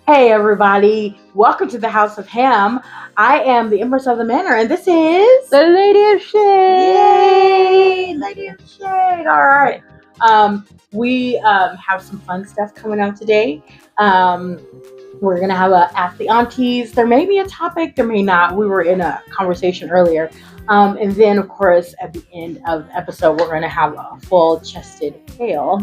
Hey everybody, welcome to the House of Hamm. I am the Empress of the manor, and this is The Lady of Shade. Yay, Lady of Shade. All right, we have some fun stuff coming up today. We're gonna have a Ask the Aunties. There may be a topic, there may not. We were in a conversation earlier, and then of course at the end of the episode, we're gonna have a full-chested tale.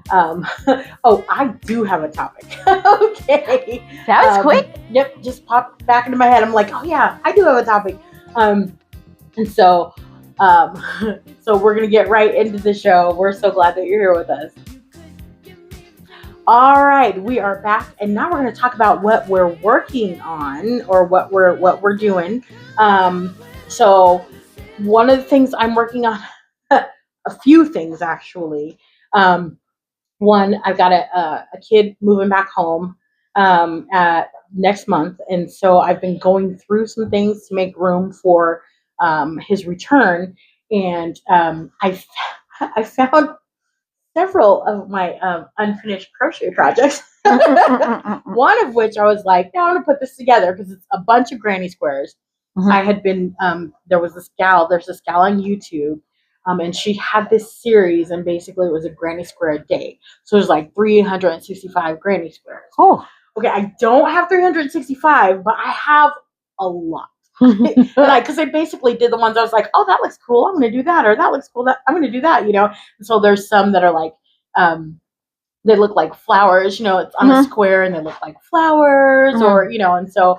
Oh, I do have a topic. Okay. That was quick. Yep, just popped back into my head. I'm like, oh yeah, I do have a topic. And so, so we're gonna get right into the show. We're so glad that you're here with us. All right, we are back, and now we're gonna talk about what we're working on or what we're doing. So one of the things I'm working on, a few things actually. One, I've got a kid moving back home next month, and so I've been going through some things to make room for his return, and I found several of my unfinished crochet projects. One of which I was like, no, I'm gonna put this together because it's a bunch of granny squares. Mm-hmm. I had been there's this gal on YouTube. And she had this series, and basically it was a granny square a day. So there's like 365 granny squares. Oh, okay. I don't have 365, but I have a lot. Because I basically did the ones I was like, oh, that looks cool, I'm going to do that, or that looks cool, I'm going to do that, And so there's some that are like, they look like flowers, it's on a square, and they look like flowers, or, and so,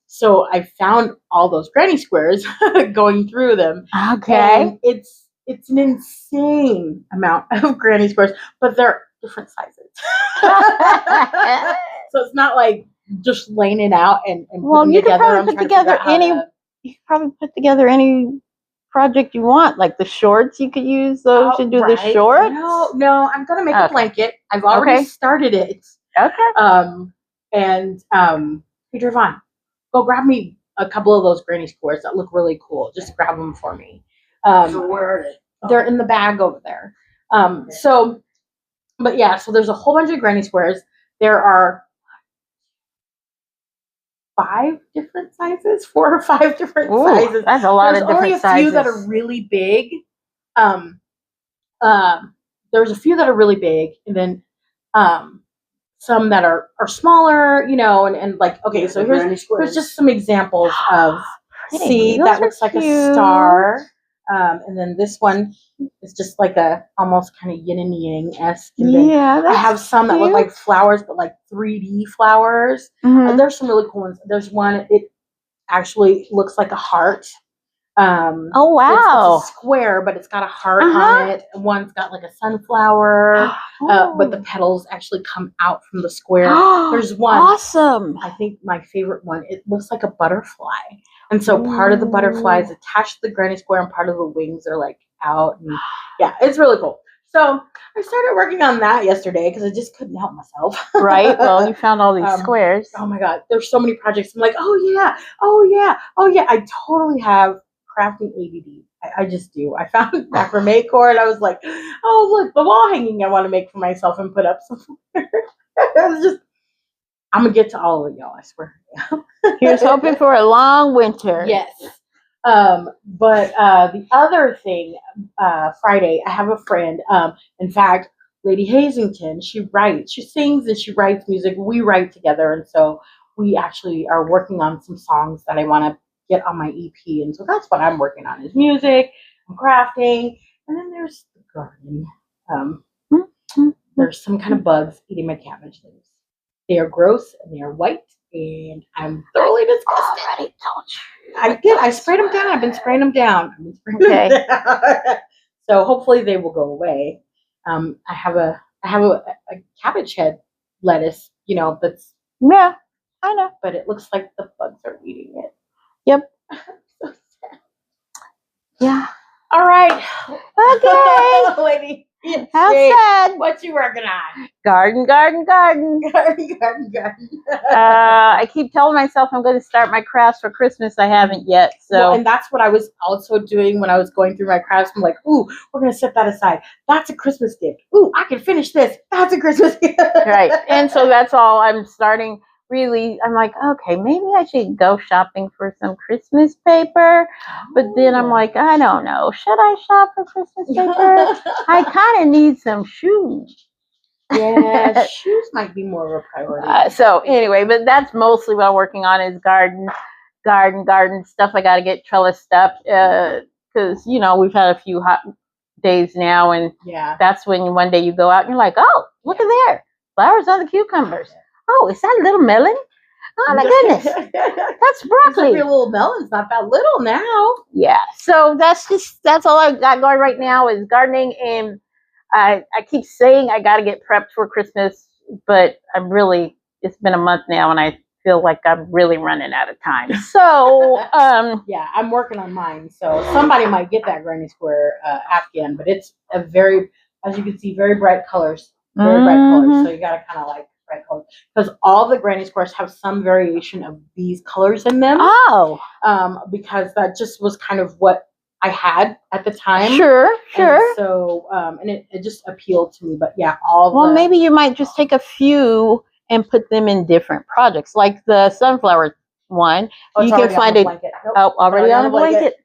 so I found all those granny squares going through them. Okay. And it's an insane amount of granny squares, but they're different sizes. So it's not like just laying it out and putting it together. You could probably put together any project you want, like the shorts. You could use those to do the shorts. No, I'm gonna make a blanket. I've already started it. Okay. And hey, Javon, go grab me a couple of those granny squares that look really cool. Just grab them for me. So where are they? They're in the bag over there. So there's a whole bunch of granny squares. There are 4 or 5 different sizes. That's a lot of different sizes. There's only a few that are really big. There's a few that are really big, and then some that are smaller, and like, okay, so here's just some examples of, see, that looks like cute. A star. And then this one is just like a almost kind of yin and yang-esque. And I have some that look like flowers, but like 3D flowers. Mm-hmm. There's some really cool ones. There's one, it actually looks like a heart. Oh wow! It's a square, but it's got a heart on it. One's got like a sunflower, but the petals actually come out from the square. There's one. Awesome. I think my favorite one. It looks like a butterfly, and so part of the butterfly is attached to the granny square, and part of the wings are like out. And yeah, it's really cool. So I started working on that yesterday because I just couldn't help myself. Right. Well, you found all these squares. Oh my God, there's so many projects. I'm like, oh yeah. I totally have crafting A.D.D. I just do. I found macrame cord. I was like, oh look, the wall hanging I want to make for myself and put up somewhere. I'm gonna get to all of it, y'all, I swear. Here's hoping for a long winter. Yes. But the other thing, Friday, I have a friend, in fact, Lady Hazington, she sings and she writes music. We write together, and so we actually are working on some songs that I want to get on my EP, and so that's what I'm working on, is music and crafting. And then there's the garden. There's some kind of bugs eating my cabbage leaves. They are gross and they are white, and I'm thoroughly disgusted. I did. I sprayed them down. I've been spraying them down. Okay. So hopefully they will go away. I have a cabbage head lettuce, that's, yeah, I know, but it looks like the bugs are eating it. Yep. So sad. Yeah. All right. Okay. Lady. How sad. What you working on? Garden. Garden. I keep telling myself I'm going to start my crafts for Christmas. I haven't yet. So, well, and that's what I was also doing when I was going through my crafts. I'm like, ooh, we're going to set that aside. That's a Christmas gift. Ooh, I can finish this. That's a Christmas gift. Right. And so that's all I'm starting. Really, I'm like, okay, maybe I should go shopping for some Christmas paper. But then I'm like, I don't know. Should I shop for Christmas paper? I kind of need some shoes. Yeah, shoes might be more of a priority. So anyway, but that's mostly what I'm working on is garden stuff. I got to get trellis stuff because, we've had a few hot days now. And that's when one day you go out and you're like, oh, look at there. Flowers on the cucumbers. Oh, is that a little melon? Oh my goodness, that's broccoli. Your little melon's not that little now. Yeah, so that's all I got going right now is gardening, and I keep saying I got to get prepped for Christmas, but it's been a month now, and I feel like I'm really running out of time. So yeah, I'm working on mine. So somebody might get that granny square Afghan, but it's a very, as you can see, very bright colors. Very bright colors. So you got to kind of like bright colors because all the granny squares have some variation of these colors in them. Oh, because that just was kind of what I had at the time. Sure. And so and it just appealed to me. But yeah, maybe you might just take a few and put them in different projects, like the sunflower one. You can find it. Nope, already on a blanket.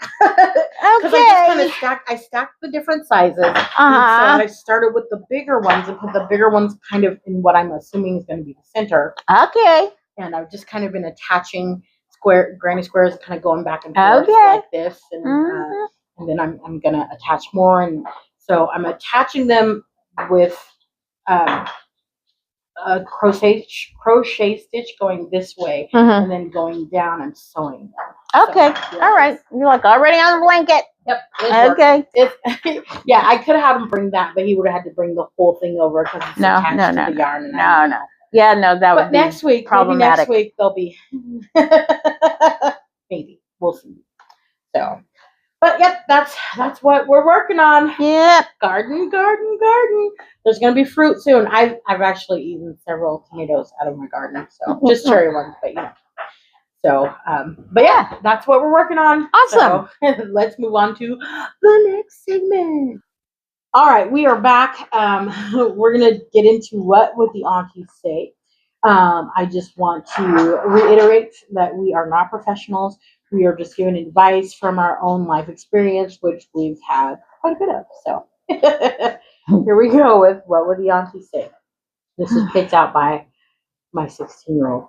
Because I stacked the different sizes. So I started with the bigger ones and put the bigger ones kind of in what I'm assuming is going to be the center. Okay. And I've just kind of been attaching granny squares, kind of going back and forth like this, and then I'm gonna attach more, and so I'm attaching them with a crochet stitch going this way, and then going down and sewing them. Okay, all right. You're like already on the blanket. Yep. Okay. Yeah, I could have had him bring that, but he would have had to bring the whole thing over because it's attached to the yarn. No. Yeah, no, that would be next week, problematic. Maybe next week they'll be. Maybe we'll see. So, but yep, that's what we're working on. Yep. Garden. There's gonna be fruit soon. I've actually eaten several tomatoes out of my garden, so just cherry ones, but So, but yeah, that's what we're working on. Awesome. So, let's move on to the next segment. All right, we are back. We're going to get into what would the aunties say. I just want to reiterate that we are not professionals. We are just giving advice from our own life experience, which we've had quite a bit of. So here we go with what would the aunties say. This is picked out by my 16-year-old.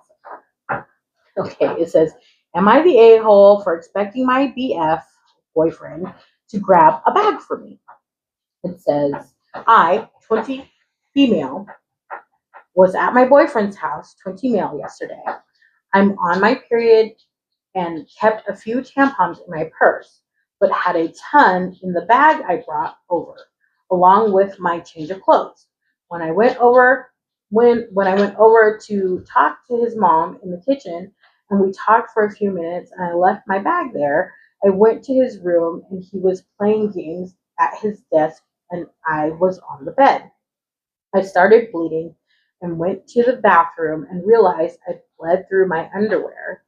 Okay, it says, am I the a-hole for expecting my BF, boyfriend, to grab a bag for me? It says, I, 20 female, was at my boyfriend's house, 20 male, yesterday. I'm on my period and kept a few tampons in my purse, but had a ton in the bag I brought over, along with my change of clothes. When I went over to talk to his mom in the kitchen, and we talked for a few minutes, and I left my bag there, I went to his room, and he was playing games at his desk, and I was on the bed. I started bleeding and went to the bathroom and realized I bled through my underwear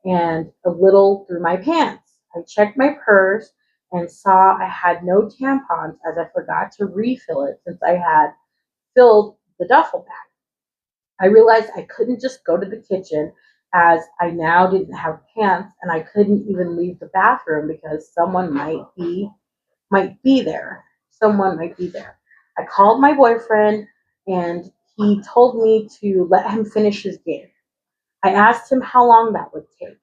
and a little through my pants. I checked my purse and saw I had no tampons as I forgot to refill it since I had filled the duffel bag. I realized I couldn't just go to the kitchen as I now didn't have pants and I couldn't even leave the bathroom because someone might be there. Someone might be there. I called my boyfriend and he told me to let him finish his game. I asked him how long that would take.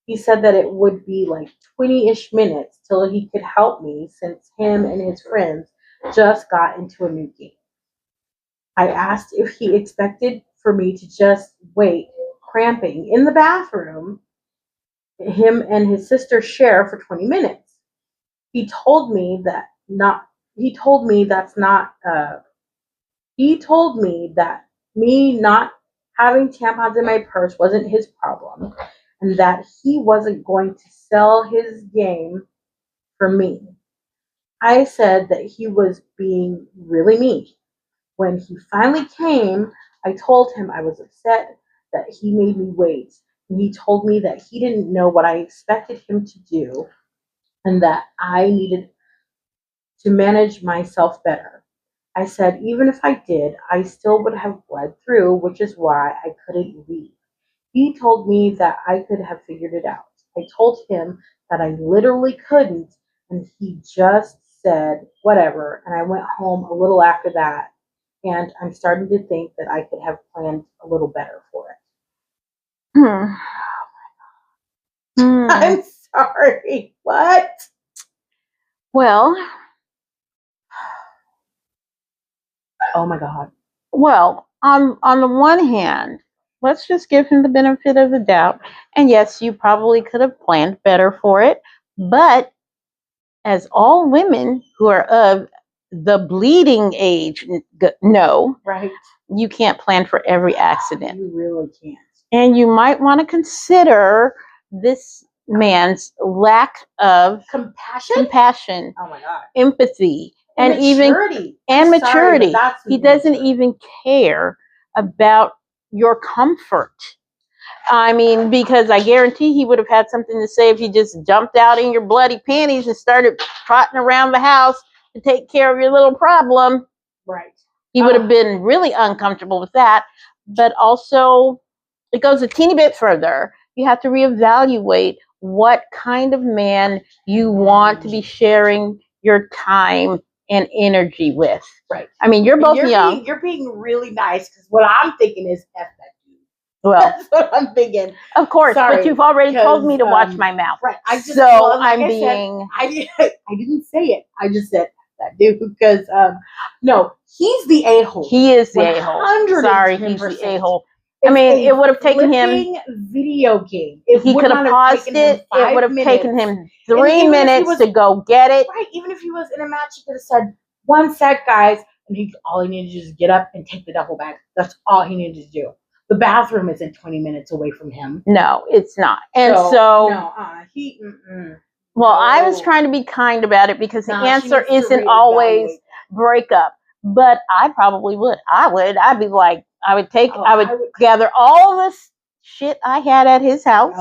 He said that it would be like 20-ish minutes till he could help me since him and his friends just got into a new game. I asked if he expected for me to just wait, cramping in the bathroom, him and his sister share for 20 minutes. He told me that me not having tampons in my purse wasn't his problem and that he wasn't going to sell his game for me. I said that he was being really mean. When he finally came, I told him I was upset that he made me wait. And he told me that he didn't know what I expected him to do and that I needed to manage myself better. I said, even if I did, I still would have bled through, which is why I couldn't leave. He told me that I could have figured it out. I told him that I literally couldn't, and he just said, whatever. And I went home a little after that, and I'm starting to think that I could have planned a little better for it. Hmm. I'm sorry. What? Well, oh my God. Well, on the one hand, let's just give him the benefit of the doubt. And yes, you probably could have planned better for it, but as all women who are of the bleeding age know, right, you can't plan for every accident. You really can't. And you might want to consider this man's lack of compassion, oh my God, empathy, and maturity. Maturity. He doesn't even care about your comfort. I mean, because I guarantee he would have had something to say if you just jumped out in your bloody panties and started trotting around the house to take care of your little problem. Right. He would have been really uncomfortable with that. But also, it goes a teeny bit further. You have to reevaluate what kind of man you want to be sharing your time and energy with. Right. I mean, you're both young. You're being really nice because what I'm thinking is F that dude. Well, that's what I'm thinking. Of course, but you've already told me to watch my mouth. Right. I'm being. I didn't say it. I just said that dude because no, he's the a-hole. He is the a-hole. Sorry, he's the a-hole. I mean, it would have taken him. Video game. He could have paused it. It would have taken him 3 minutes to go get it. Right. Even if he was in a match, he could have said, 1 sec, guys. And all he needed to do is get up and take the duffel bag. That's all he needed to do. The bathroom isn't 20 minutes away from him. No, it's not. And Well, I was trying to be kind about it because the answer isn't always break up. But I probably would. I'd be like, I would gather all this shit I had at his house,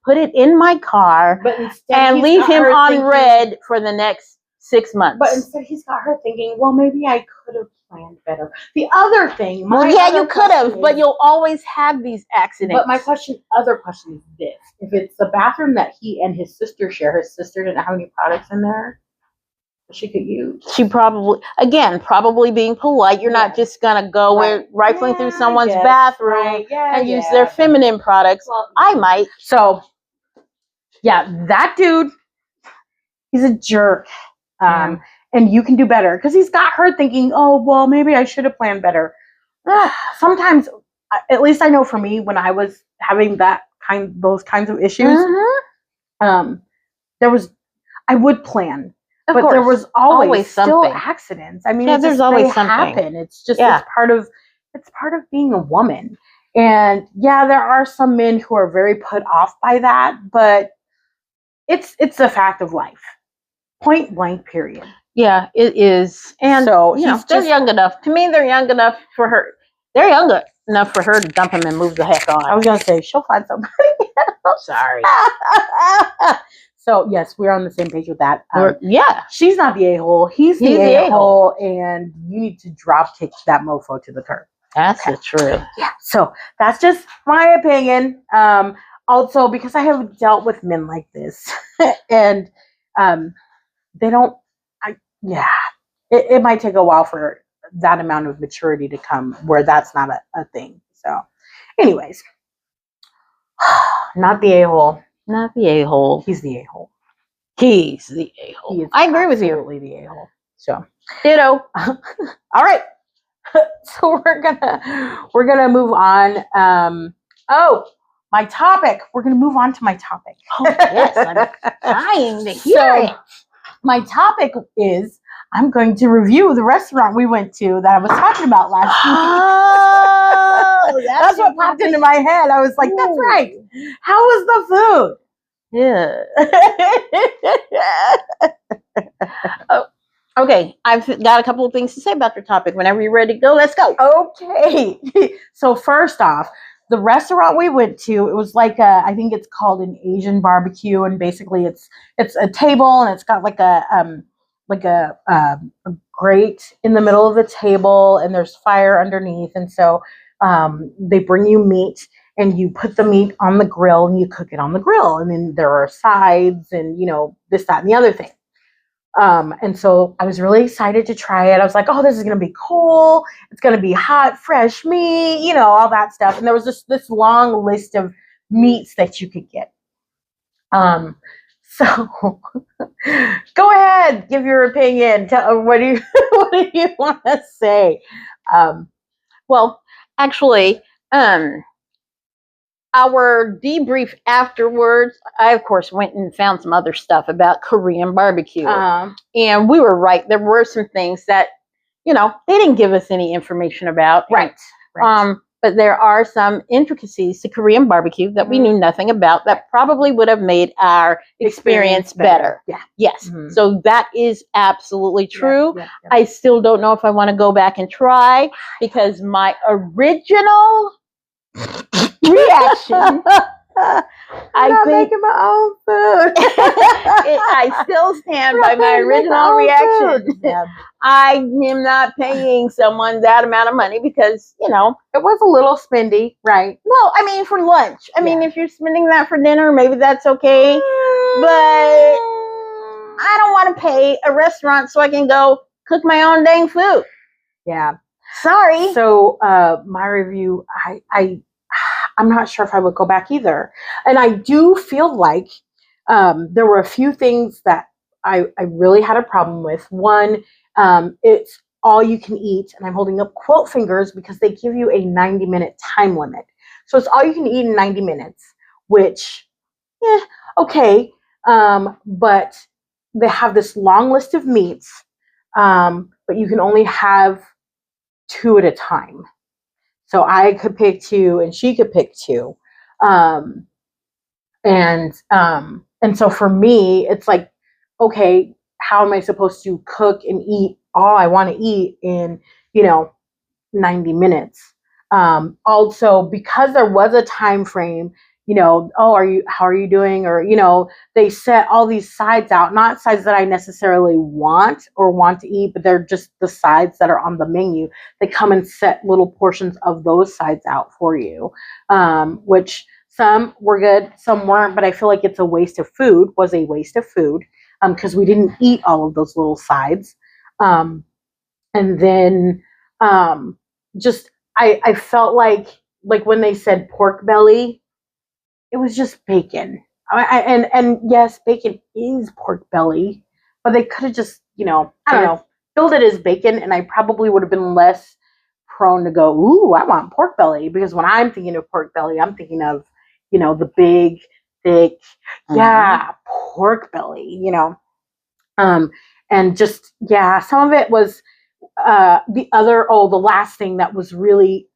put it in my car, and leave him on red for the next 6 months. But instead, he's got her thinking, well, maybe I could have planned better. The other thing, you could have, but you'll always have these accidents. But my other question is this: if it's the bathroom that he and his sister share, his sister didn't have any products in there she could use. She probably being polite. You're not just gonna go rifling through someone's bathroom and use their feminine products. Well, I might. So, that dude, he's a jerk. And you can do better because he's got her thinking, oh, well, maybe I should have planned better. Sometimes, at least I know for me, when I was having those kinds of issues, I would plan. But there was always still accidents. I mean, there's always something. Happen. It's just it's part of being a woman. And there are some men who are very put off by that, but it's a fact of life. Point blank, period. Yeah, it is. And so they're young enough. To me, they're young enough for her. They're young enough for her to dump him and move the heck on. I was gonna say she'll find somebody else. Sorry. So, yes, we're on the same page with that. She's not the a-hole. He's the a-hole, and you need to drop kick that mofo to the curb. That's the truth. Yeah, so that's just my opinion. Also, because I have dealt with men like this, and they don't, it might take a while for that amount of maturity to come where that's not a thing. So, anyways, not the a-hole. Not the a-hole. He's the a-hole. He's the a-hole. I agree with you. Absolutely the a-hole. So, ditto. All right. So we're gonna move on. My topic. We're gonna move on to my topic. Oh, yes, I'm dying to hear it. My topic is I'm going to review the restaurant we went to that I was talking about last week. That's what popped into my head. I was like, that's right. How was the food? Yeah. Oh, okay, I've got a couple of things to say about your topic. Whenever you're ready to go, let's go. Okay. So first off, the restaurant we went to, it was like I think it's called an Asian barbecue, and basically it's a table and it's got like a grate in the middle of the table, and there's fire underneath, and so they bring you meat and you put the meat on the grill and you cook it on the grill, and then there are sides and this, that, and the other thing. And so I was really excited to try it. I was like, oh, this is going to be cool. It's going to be hot, fresh meat, all that stuff. And there was this long list of meats that you could get. So go ahead, give your opinion. What do you what do you want to say? Well, actually, our debrief afterwards, I of course went and found some other stuff about Korean barbecue, and we were right. There were some things that they didn't give us any information about, right. But there are some intricacies to Korean barbecue that we knew nothing about that probably would have made our experience better. Yeah. Yes. Mm-hmm. So that is absolutely true. Yeah. I still don't know if I want to go back and try, because my original reaction, I'm not making my own food. I still stand by my original reaction. Yeah. I am not paying someone that amount of money because, it was a little spendy, right? Well, I mean, for lunch. I mean, if you're spending that for dinner, maybe that's okay. But I don't want to pay a restaurant so I can go cook my own dang food. Yeah. Sorry. So my review, I'm not sure if I would go back either. And I do feel like there were a few things that I really had a problem with. One, it's all you can eat. And I'm holding up quote fingers because they give you a 90-minute time limit. So it's all you can eat in 90 minutes, which, okay. But they have this long list of meats, but you can only have 2 at a time. So I could pick 2 and she could pick 2. And so for me, it's like, okay, how am I supposed to cook and eat all I want to eat in, 90 minutes? Also, because there was a time frame, oh, how are you doing? Or, they set all these sides out, not sides that I necessarily want to eat, but they're just the sides that are on the menu. They come and set little portions of those sides out for you, which some were good, some weren't, but I feel like it's a waste of food, because we didn't eat all of those little sides. And then just, I felt like when they said pork belly, it was just bacon. And yes, bacon is pork belly, but they could have just, I don't know, filled it as bacon, and I probably would have been less prone to go, ooh, I want pork belly, because when I'm thinking of pork belly, I'm thinking of, the big, thick, pork belly, and just, some of it was the last thing that was really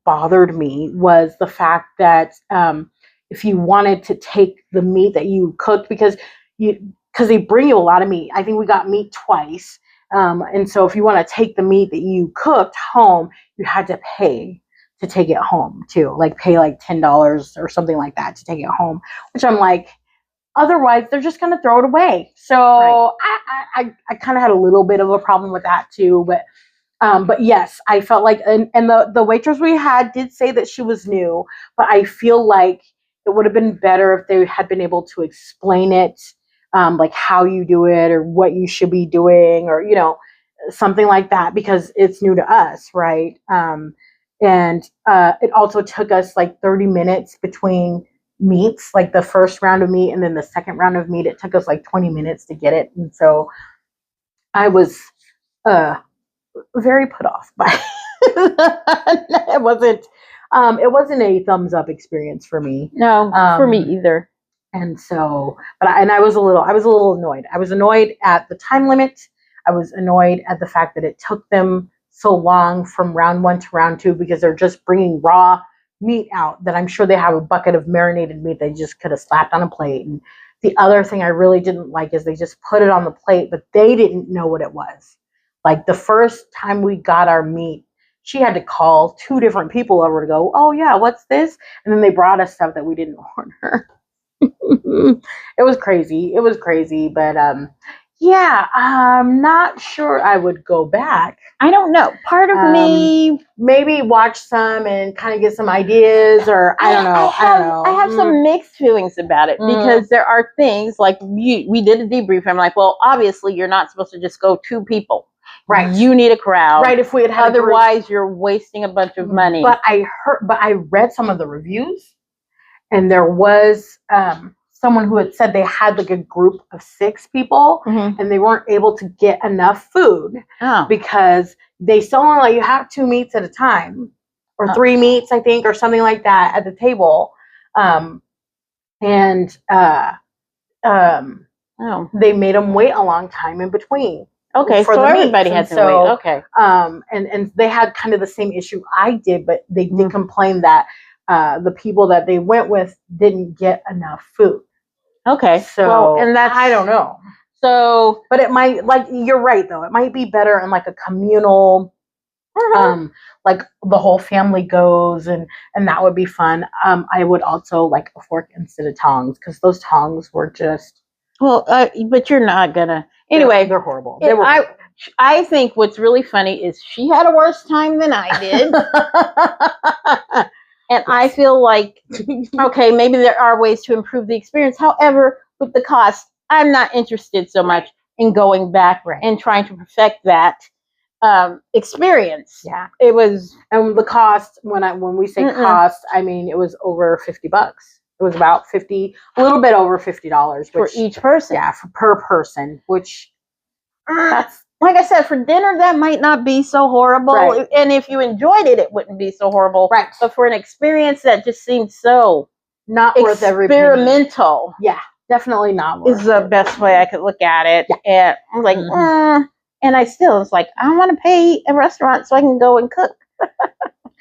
bothered me was the fact that if you wanted to take the meat that you cooked, because they bring you a lot of meat. I think we got meat twice. And so if you want to take the meat that you cooked home, you had to pay to take it home too, like pay like $10 or something like that to take it home, which I'm like, otherwise they're just going to throw it away. So right. I kind of had a little bit of a problem with that too, but yes, I felt like, and the waitress we had did say that she was new, but I feel like it would have been better if they had been able to explain it, like how you do it or what you should be doing, or, something like that, because it's new to us. Right. And it also took us like 30 minutes between meats, like the first round of meat and then the second round of meat. It took us like 20 minutes to get it. And so I was, very put off by it. It wasn't a thumbs up experience for me. No, for me either. And so, I was a little annoyed. I was annoyed at the time limit. I was annoyed at the fact that it took them so long from round 1 to round 2, because they're just bringing raw meat out that I'm sure they have a bucket of marinated meat they just could have slapped on a plate. And the other thing I really didn't like is they just put it on the plate, but they didn't know what it was. Like the first time we got our meat, she had to call 2 different people over to go, oh yeah, what's this? And then they brought us stuff that we didn't order. It was crazy, but yeah, I'm not sure I would go back. I don't know. Part of me maybe watch some and kind of get some ideas, or I don't know. I have some mixed feelings about it because there are things like we did a debrief. I'm like, well, obviously you're not supposed to just go 2 people. Right. You need a crowd. Right. If we had otherwise you're wasting a bunch of money. But I read some of the reviews, and there was someone who had said they had like a group of 6 people and they weren't able to get enough food because they still only let you have 2 meats at a time, or 3 meats, I think, or something like that at the table. They made them wait a long time in between. Okay, so everybody had to wait. Okay. And they had kind of the same issue I did, but they did complain that the people that they went with didn't get enough food. Okay. So, and that's, I don't know. So, but it might, like, you're right though. It might be better in like a communal, like the whole family goes and that would be fun. I would also like a fork instead of tongs, because those tongs were just. Well, but you're not gonna. Anyway, they're horrible. I think what's really funny is she had a worse time than I did. And I feel like, okay, maybe there are ways to improve the experience. However, with the cost, I'm not interested so much in going back and trying to perfect that experience. Yeah, it was, and the cost, when we say cost, I mean it was over $50. It was about $50, a little bit over $50 for each person. Yeah, per person, which that's, like I said, for dinner, that might not be so horrible. Right. And if you enjoyed it, it wouldn't be so horrible. Right. But for an experience that just seems so not worth every penny. Experimental. Yeah, definitely not worth is the best way I could look at it. Yeah. And I was like, and I still was like, I want to pay a restaurant so I can go and cook.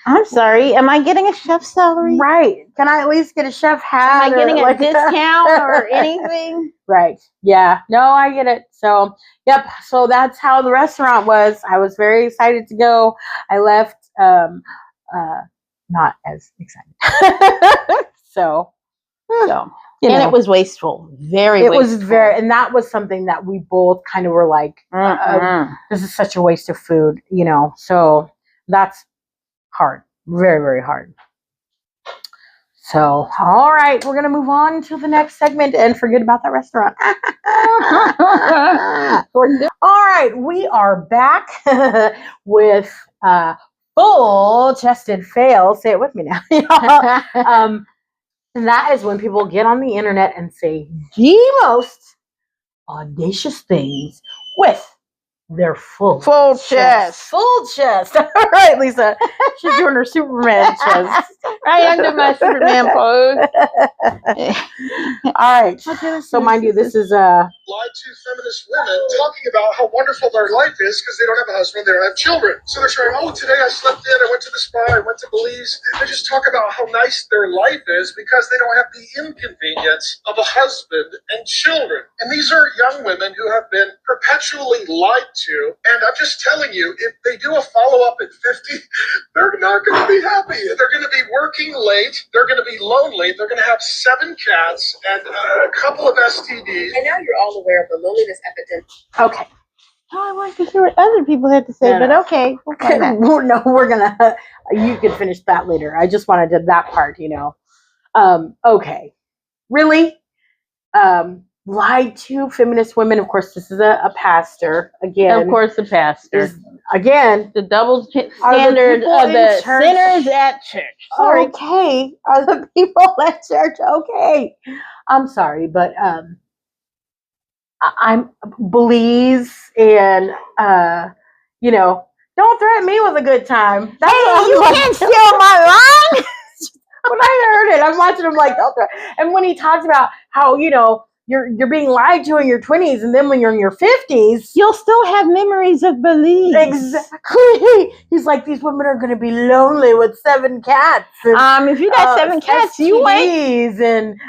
I'm sorry. Am I getting a chef's salary? Right. Can I at least get a chef hat? Am I getting a discount or anything? Right. Yeah. No, I get it. So, yep. So that's how the restaurant was. I was very excited to go. I left not as excited. So, you know. It was wasteful. Very wasteful. It was very, and that was something that we both kind of were like, this is such a waste of food, you know. So that's hard. Very, very hard. So, all right, we're going to move on to the next segment and forget about that restaurant. All right, we are back with full-chested fail. Say it with me now. And that is when people get on the internet and say the most audacious things with their full chest. Full chest. All right, Lisa. She's doing her Superman chest. Right under my Superman pose. All right. So mind you, this is lied to feminist women talking about how wonderful their life is because they don't have a husband, they don't have children. So they're saying, oh, today I slept in, I went to the spa, I went to Belize. They just talk about how nice their life is because they don't have the inconvenience of a husband and children. And these are young women who have been perpetually lied to. And I'm just telling you, if they do a follow-up at 50, they're not going to be happy. They're going to be working late. They're going to be lonely. They're going to have 7 cats and a couple of STDs. And now you're all aware of the loneliness epidemic. okay. Oh, I wanted to hear what other people had to say, but okay. No, we're gonna. You can finish that later. I just wanted to that part, you know. Okay, really. Lied to feminist women. Of course, this is a pastor again. Of course, the pastor again. The double standard of the sinners at church. Sorry. Okay, are the people at church okay? I'm sorry, but I'm Belize and you know, don't threaten me with a good time. That's hey, you can't steal my line. When I heard it, I'm watching him like, don't threaten. And when he talks about how, you know, you're being lied to in your 20s, and then when you're in your 50s, you'll still have memories of beliefs. Exactly. He's like, these women are going to be lonely with 7 cats. And, if you got 7 cats, STDs you ain't. and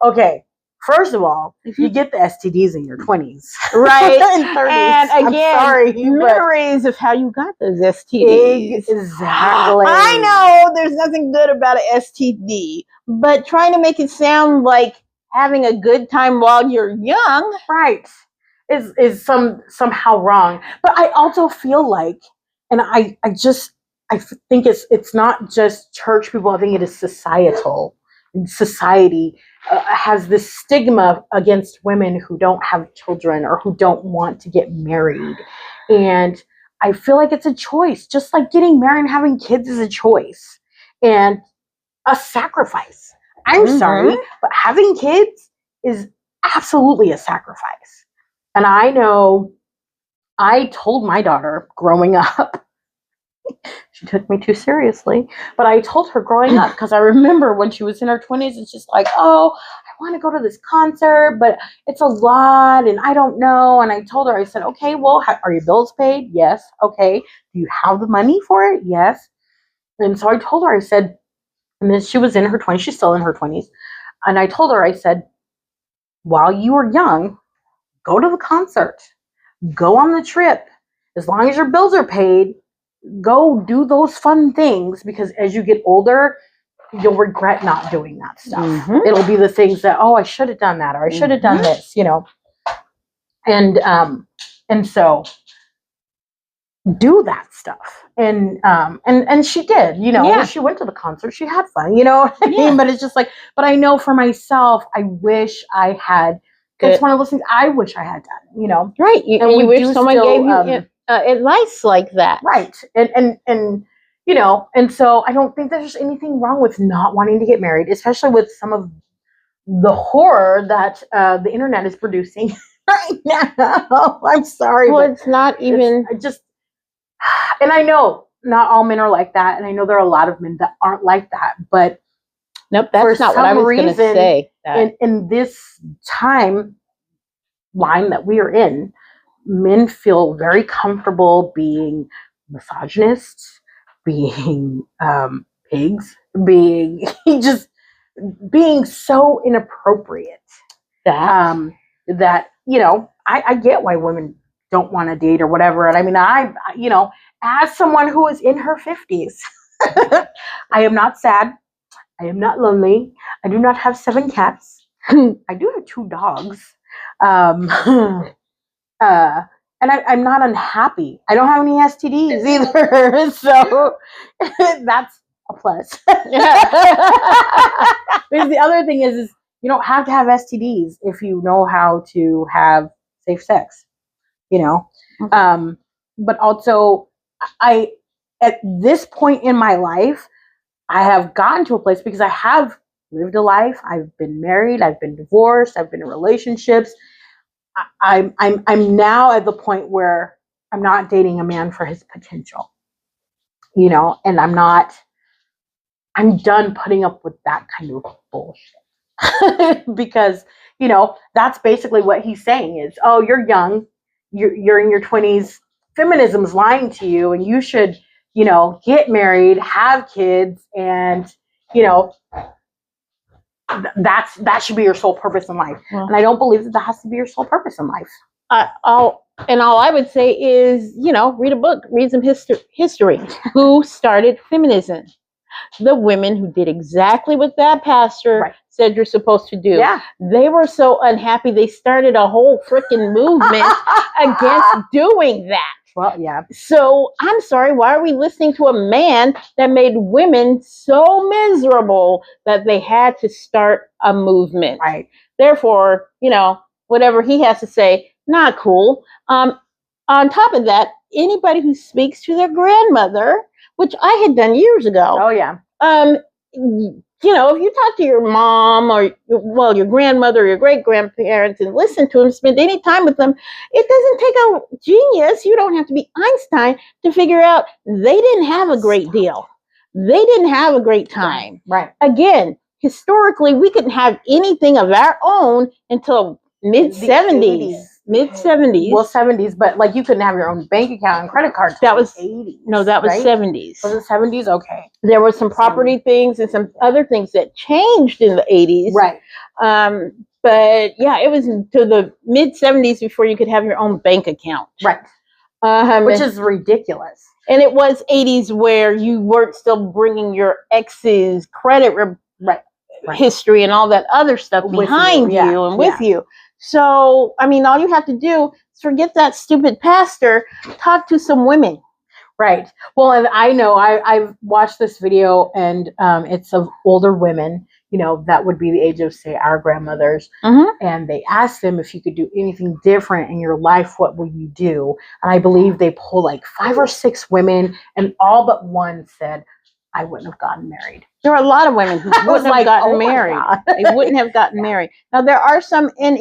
okay. First of all, you get the STDs in your 20s, right? And 30s. And again, I'm sorry, memories of how you got those STDs. Exactly. I know there's nothing good about an STD, but trying to make it sound like having a good time while you're young, right, is somehow wrong. But I also feel like, and I think it's not just church people. I think it is societal. Society has this stigma against women who don't have children or who don't want to get married, and I feel like it's a choice, just like getting married and having kids is a choice and a sacrifice. I'm sorry, but having kids is absolutely a sacrifice. And I know I told my daughter growing up, she took me too seriously, but I told her growing up, because I remember when she was in her 20s, it's just like, oh, I want to go to this concert, but it's a lot and I don't know. And I told her, I said, okay, well, are your bills paid? Yes. Okay. Do you have the money for it? Yes. And so I told her, I said, and then she was in her 20s, she's still in her 20s. And I told her, I said, while you were young, go to the concert, go on the trip. As long as your bills are paid, go do those fun things, because as you get older, you'll regret not doing that stuff. It'll be the things that, oh, I should have done that, or I should have done this, and so do that stuff. And she did, she went to the concert, she had fun, what I mean? But it's just like, but I know for myself, I wish I had, it's one of those things I wish I had done, Right. And you wish someone gave you advice like that. Right. And so I don't think there's anything wrong with not wanting to get married, especially with some of the horror that the internet is producing right now. I'm sorry. Well, it's not even and I know not all men are like that, and I know there are a lot of men that aren't like that, but nope, that's not what I was going to say. In this time line that we are in, men feel very comfortable being misogynists, being pigs, being so inappropriate that I get why women don't want to date or whatever. And I mean, I as someone who is in her 50s, I am not sad. I am not lonely. I do not have 7 cats. I do have 2 dogs. And I'm not unhappy. I don't have any STDs either. So that's a plus. Because the other thing is you don't have to have STDs if you know how to have safe sex, but also at this point in my life, I have gotten to a place, because I have lived a life. I've been married. I've been divorced. I've been in relationships. I'm now at the point where I'm not dating a man for his potential, and I'm done putting up with that kind of bullshit. Because, that's basically what he's saying is, oh, you're young, you're in your 20s, feminism's lying to you, and you should, get married, have kids, and, that should be your sole purpose in life. Well, and I don't believe that has to be your sole purpose in life. All I would say is, read a book, read some history. Who started feminism? The women who did exactly what that pastor said you're supposed to do. Yeah. They were so unhappy, they started a whole freaking movement against doing that. Well, yeah. So I'm sorry, why are we listening to a man that made women so miserable that they had to start a movement? Right. Therefore, whatever he has to say, not cool. On top of that, anybody who speaks to their grandmother, which I had done years ago. Oh, yeah. If you talk to your mom or, your grandmother or your great-grandparents and listen to them, spend any time with them, it doesn't take a genius. You don't have to be Einstein to figure out they didn't have a great deal. They didn't have a great time. Right. Again, historically, we couldn't have anything of our own until mid-70s. Mid-70s. Well, 70s, but like you couldn't have your own bank account and credit card. That was 80s. No, that was right? 70s. Was it 70s? Okay. There were some property things and some other things that changed in the 80s. Right. But yeah, it was to the mid-70s before you could have your own bank account. Right. Which is ridiculous. And it was 80s where you weren't still bringing your ex's credit history and all that other stuff behind you and with you. So, I mean, all you have to do is forget that stupid pastor, talk to some women. Right. Well, and I know I've watched this video, and it's of older women, you know, that would be the age of, say, our grandmothers. And they asked them, if you could do anything different in your life, what would you do? And I believe they pulled like 5 or 6 women, and all but one said, I wouldn't have gotten married. There are a lot of women who wouldn't have gotten married. They wouldn't have gotten married. Now, there are some, and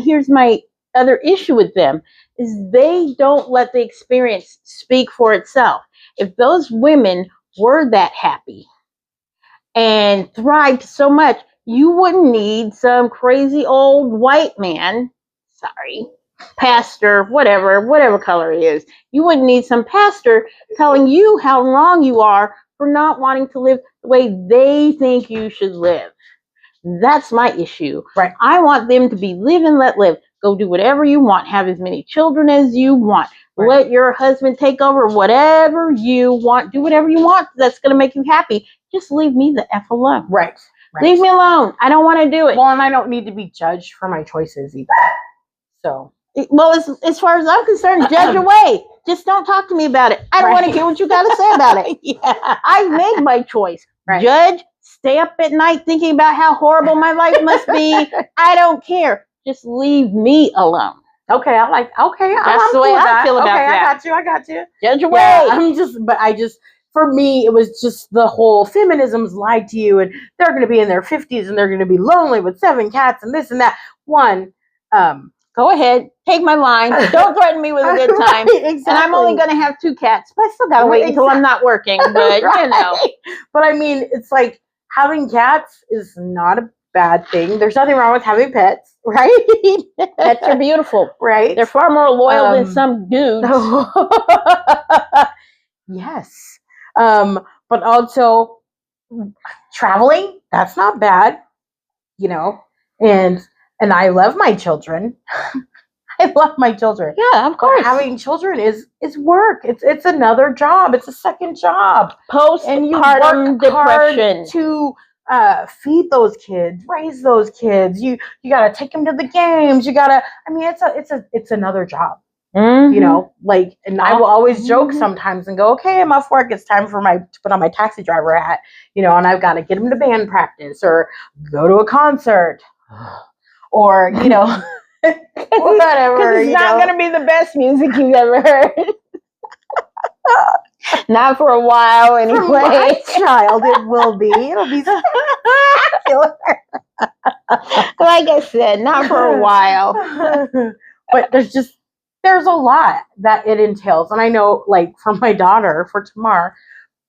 here's my other issue with them, is they don't let the experience speak for itself. If those women were that happy and thrived so much, you wouldn't need some crazy old white man, pastor, whatever color he is. You wouldn't need some pastor telling you how wrong you are for not wanting to live the way they think you should live. That's my issue. Right. I want them to be live and let live. Go do whatever you want. Have as many children as you want. Right. Let your husband take over whatever you want. Do whatever you want that's going to make you happy. Just leave me the F alone. Right. Leave me alone. I don't want to do it. Well, and I don't need to be judged for my choices either. So. Well, as far as I'm concerned, judge away. Just don't talk to me about it. I don't want to hear what you got to say about it. I've made my choice. Right. Judge, stay up at night thinking about how horrible my life must be. I don't care. Just leave me alone. Okay, that's the way I feel about that. I got you. Judge away. Yeah, for me, it was just the whole feminism's lied to you, and they're going to be in their 50s and they're going to be lonely with 7 cats and this and that. Go ahead, take my line. Don't threaten me with a good time. Exactly. And I'm only going to have 2 cats, but I still got to wait until I'm not working. But you know. But I mean, it's like having cats is not a bad thing. There's nothing wrong with having pets, right? Pets are beautiful, right? They're far more loyal than some dudes. Yes, but also traveling. That's not bad, you know, and I love my children. I love my children. Yeah, of course. But having children is work. It's another job. It's a second job. Postpartum depression. To feed those kids, raise those kids. You got to take them to the games. You got to. I mean, it's another job. Mm-hmm. You know, like, and I will always joke sometimes and go, okay, I'm off work. It's time for to put on my taxi driver hat. You know, and I've got to get them to band practice or go to a concert. Or, you know, whatever. It's not going to be the best music you've ever heard. Not for a while, anyway. For my child, it will be. It'll be spectacular. Like I said, not for a while. But there's a lot that it entails. And I know, like, for my daughter, for Tamar,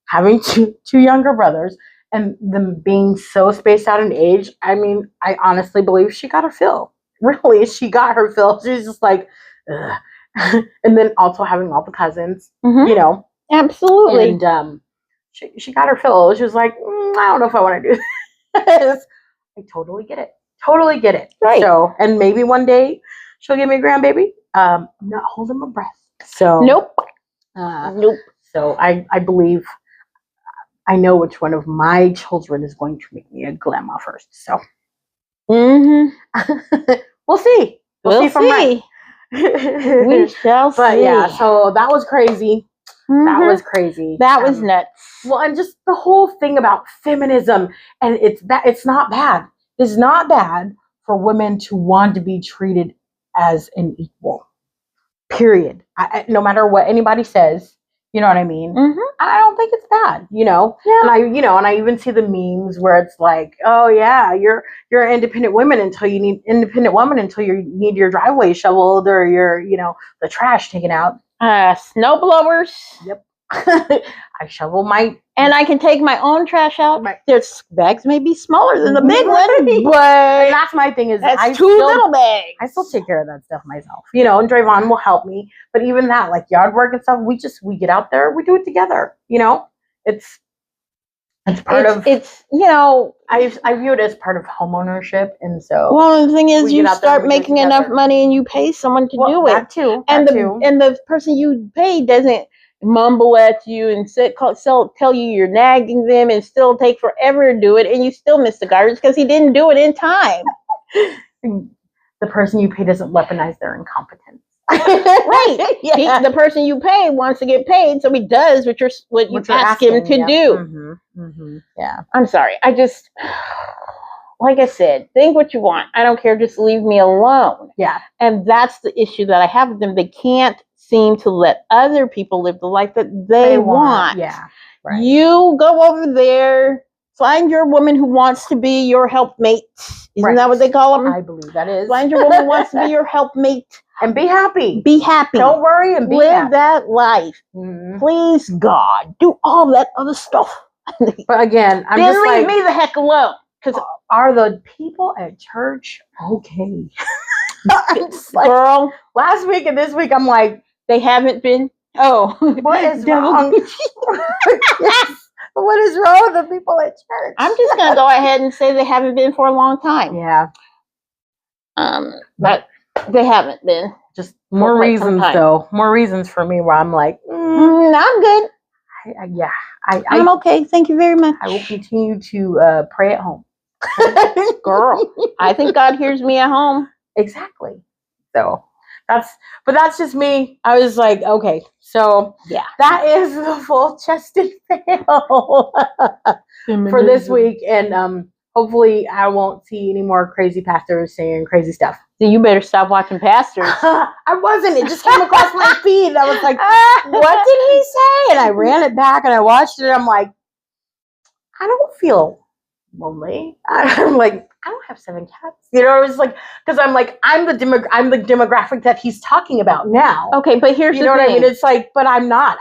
having two younger brothers, and them being so spaced out in age, I mean, I honestly believe she got her fill. Really, she got her fill. She's just like, ugh. And then also having all the cousins, you know. Absolutely. And she got her fill. She was like, I don't know if I want to do this. I totally get it. Totally get it. Right. So, and maybe one day she'll give me a grandbaby. I'm not holding my breath. So. Nope. Nope. So I believe I know which one of my children is going to make me a grandma first. So, we'll see. We'll see if I'm right. We shall see. But yeah, so that was crazy. That was crazy. That was nuts. Well, and just the whole thing about feminism, and it's not bad. It's not bad for women to want to be treated as an equal. Period. No matter what anybody says. You know what I mean? I don't think it's bad, you know? Yeah. And I even see the memes where it's like, oh yeah, you're an independent woman until you need your driveway shoveled or the trash taken out. Snow blowers. Yep. I shovel my, and I can take my own trash out. Right. Their bags may be smaller than the big one, and but that's my thing is that's I two little bags. I still take care of that stuff myself, you know, and Drayvon will help me. But even that, like yard work and stuff, we get out there, we do it together, you know. It's part of it's you know, I view it as part of homeownership, and so well, the thing is, we you get out there and start we do it making enough together. money and you pay someone to do it. That too. And that too. the person you pay doesn't mumble at you and tell you you're nagging them and still take forever to do it, and you still miss the garbage because he didn't do it in time. The person you pay doesn't weaponize their incompetence. Right. Yeah. The person you pay wants to get paid, so he does what you ask him to do. Mm-hmm. Mm-hmm. Yeah. I'm sorry. I just, like I said, think what you want. I don't care. Just leave me alone. Yeah. And that's the issue that I have with them. They can't seem to let other people live the life that they want. Yeah. Right. You go over there, find your woman who wants to be your helpmate. Isn't that what they call them? I believe that is. Find your woman who wants to be your helpmate. And be happy. Be happy. Don't worry and be Live happy. that life. Mm-hmm. Please, God. Do all that other stuff. But again, I'm then just leave like, me the heck alone. Because are the people at church okay? I'm just like, girl, last week and this week, I'm like, they haven't been. Oh, what is wrong? What is wrong with the people at church? I'm just gonna go ahead and say they haven't been for a long time. Yeah. But they haven't been. Just more reasons, though. More reasons for me where I'm like, I'm good. I'm okay. Thank you very much. I will continue to pray at home. Girl, I think God hears me at home. Exactly. So that's just me. I was like, okay, so yeah, that is the full chested fail for this week, and hopefully I won't see any more crazy pastors saying crazy stuff. So you better stop watching pastors. I wasn't. It just came across my feed, and I was like, what did he say? And I ran it back, and I watched it, and I'm like, I don't feel lonely. I'm like, I don't have 7 cats. You know, it was like, because I'm like, I'm the demographic that he's talking about now. Okay, but here's you know what I mean? It's like, but I'm not.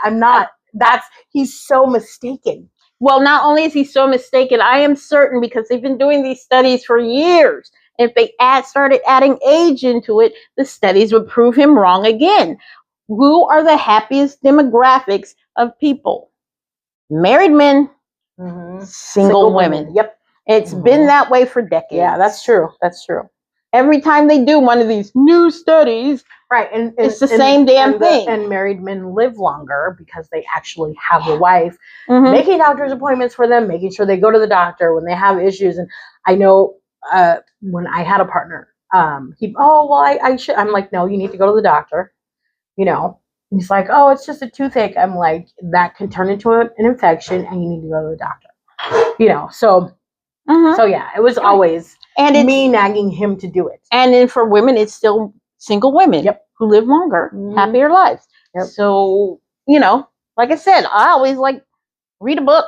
He's so mistaken. Well, not only is he so mistaken, I am certain, because they've been doing these studies for years. If they started adding age into it, the studies would prove him wrong again. Who are the happiest demographics of people? Married men, single women. Yep. It's been that way for decades. Yeah, that's true. That's true. Every time they do one of these new studies, right, and it's the same damn thing. And married men live longer because they actually have a wife making doctor's appointments for them, making sure they go to the doctor when they have issues. And I know when I had a partner, I should. I'm like, no, you need to go to the doctor. You know, he's like, oh, it's just a toothache. I'm like, that can turn into an infection, and you need to go to the doctor. You know, so. So yeah, it was always me nagging him to do it. And then for women, it's still single women who live longer, happier lives. Yep. So, you know, like I said, I always like read a book.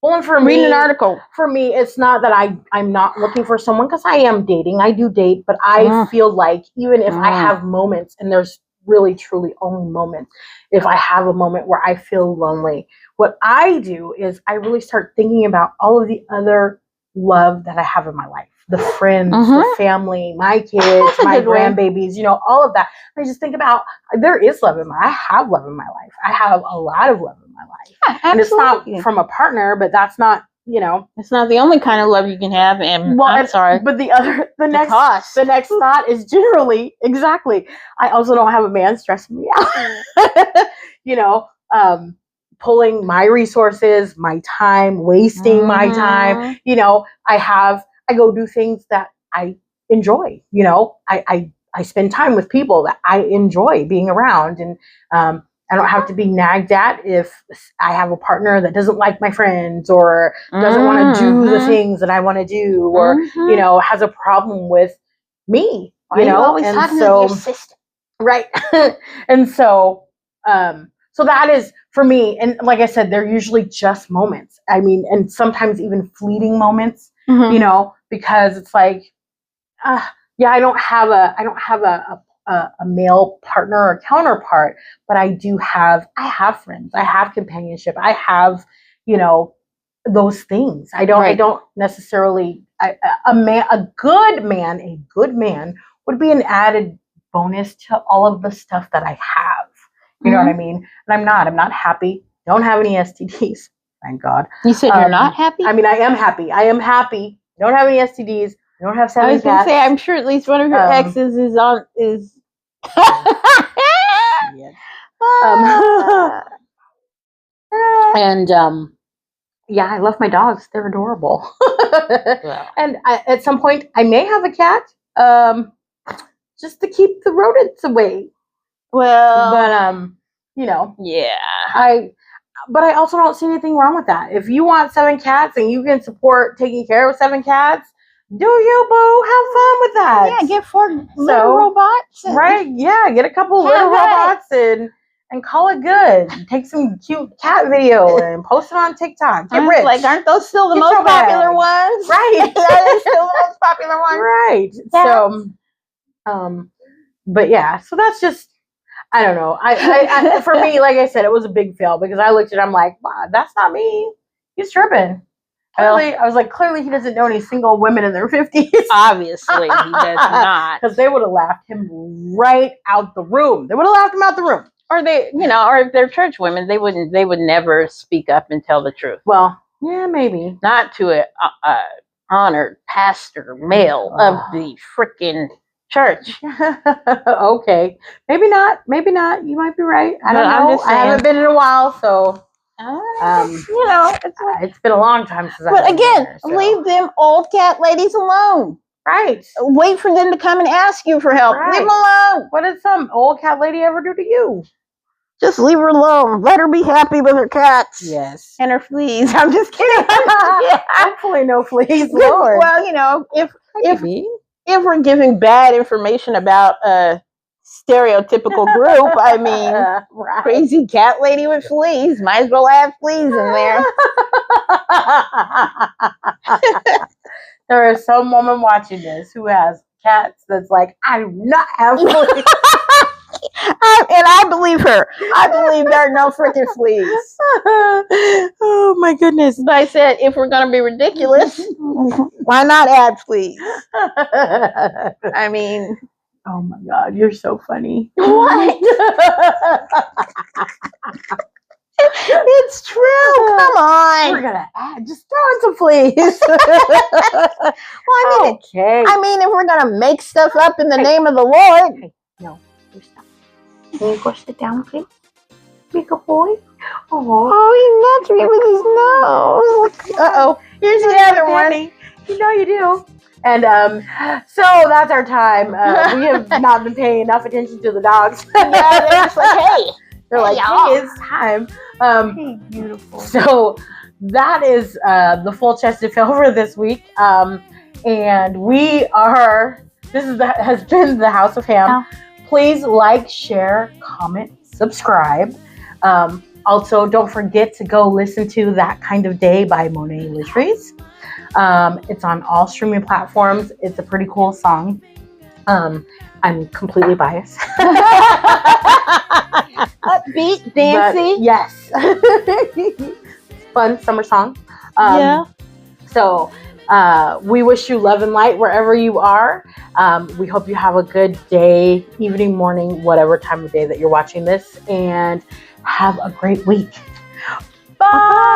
Well, and for read me, an article. For me, it's not that I'm not looking for someone, because I am dating. I do date, but I feel like even if I have moments, and there's really truly only moments, if I have a moment where I feel lonely, what I do is I really start thinking about all of the other love that I have in my life, the friends, the family, my kids, my grandbabies, you know, all of that. I just think about, there is love I have love in my life. I have a lot of love in my life. Yeah, and it's not from a partner, but that's not, you know, it's not the only kind of love you can have. And I'm sorry, but the next thought is generally exactly. I also don't have a man stressing me out. You know, pulling my resources, my time, wasting my time. You know, I go do things that I enjoy. You know, I spend time with people that I enjoy being around, and I don't have to be nagged at if I have a partner that doesn't like my friends, or doesn't want to do the things that I want to do, or you know, has a problem with me. You know, always talking to your sister, right? And so that is for me. And like I said, they're usually just moments. I mean, and sometimes even fleeting moments. You know, because it's like, I don't have a a male partner or counterpart, but I have friends, I have companionship, I have, those things. I don't necessarily, a good man would be an added bonus to all of the stuff that I have. You know what I mean? And I'm not happy. Don't have any STDs. Thank God. You said you're not happy? I mean, I am happy. Don't have any STDs. Don't have 7 I was going to say, I'm sure at least one of your exes is on, is. Yes. Yeah, I love my dogs. They're adorable. Well. And at some point, I may have a cat, just to keep the rodents away. Well, but yeah. But I also don't see anything wrong with that. If you want 7 cats and you can support taking care of 7 cats, do you, boo? Have fun with that. Yeah, get 4 little robots. Right? Yeah, get a couple little robots and call it good. Take some cute cat video and post it on TikTok. Get rich. Like, aren't those still the most popular ones? Right. That is still the most popular ones. Right. Cats. So, but yeah, so that's just, I don't know. I for me, like I said, it was a big fail because I looked at it, I'm like, wow, that's not me. He's tripping. Clearly, I was like, clearly he doesn't know any single women in their 50s. Obviously, he does not. Because they would have laughed him right out the room. They would have laughed him out the room. Or they, or if they're church women, they would never speak up and tell the truth. Well, yeah, maybe. Not to a honored pastor male of the frickin' church. Okay. Maybe not. You might be right. I don't know. I haven't been in a while, so it's been a long time since But again, leave them old cat ladies alone. Right. Wait for them to come and ask you for help. Right. Leave them alone. What did some old cat lady ever do to you? Just leave her alone. Let her be happy with her cats. Yes. And her fleas. I'm just kidding. Yeah. Hopefully no fleas, Lord. Well, if we're giving bad information about a stereotypical group, I mean, right. Crazy cat lady with fleas. Might as well have fleas in there. There is some woman watching this who has cats that's like, I do not have fleas. And I believe her. I believe there are no freaking fleas. Oh my goodness. But I said, if we're going to be ridiculous, why not add fleas? I mean, oh my God, you're so funny. What? It's true. Come on. We're gonna just throw in some fleas. Well, I mean, if we're gonna make stuff up in the name of the Lord. Hey, no, stop. Can you go sit down, please? Big boy. Oh, he nuts me with his nose. Uh-oh. Here's the other one. You know you do. And so that's our time. We have not been paying enough attention to the dogs. Yeah, they're just like, hey. They're like, hey, it's time. Hey, beautiful. So that is the full chested fill for this week. And we are, has been the House of Hamm. Please like, share, comment, subscribe. Also, don't forget to go listen to That Kind of Day by Monee Hamm. It's on all streaming platforms. It's a pretty cool song. I'm completely biased. Upbeat, dancey. But yes. Fun summer song. Yeah. So we wish you love and light wherever you are. We hope you have a good day, evening, morning, whatever time of day that you're watching this, and have a great week. Bye.